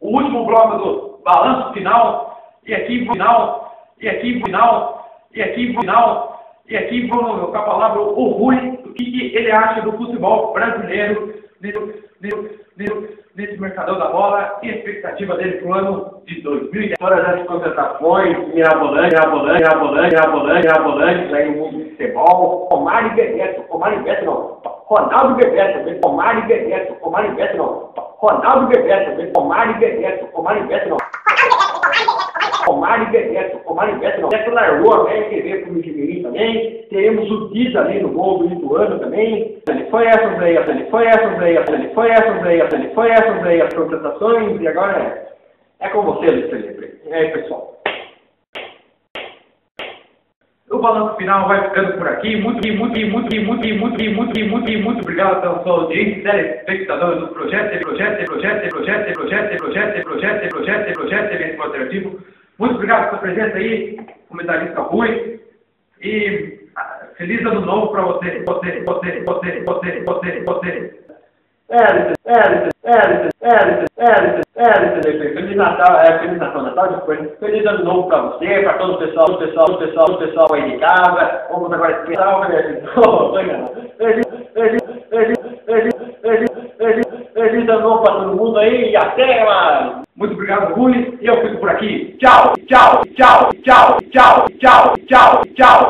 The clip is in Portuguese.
O último bloco do balanço final, e aqui vamos com a palavra o Rui, o que ele acha do futebol brasileiro nesse mercadão da bola e a expectativa dele para o ano de 2010. Todas as contratações mirabolantes aí no mundo do futebol. Ronaldo Bebeto não. Ronaldo Bebeto não. Beto largou a velha TV pro Mijimirim também. Teremos o Diz ali no gol do Ituano também. Foi essas aí as contratações. E agora é com você, Luiz Felipe. E aí, pessoal? O balanço final vai ficando por aqui. Muito obrigado pela sua audiência, telespectadores do projeto Evento Alternativo. Muito obrigado pela sua presença aí, comentarista Rui. E feliz ano novo para você. Feliz Natal, feliz ano novo pra você, pra todo o pessoal aí de casa. Vamos agora especial, feliz ano novo pra todo mundo aí e até mais. Muito obrigado, Rui, e eu fico por aqui. Tchau.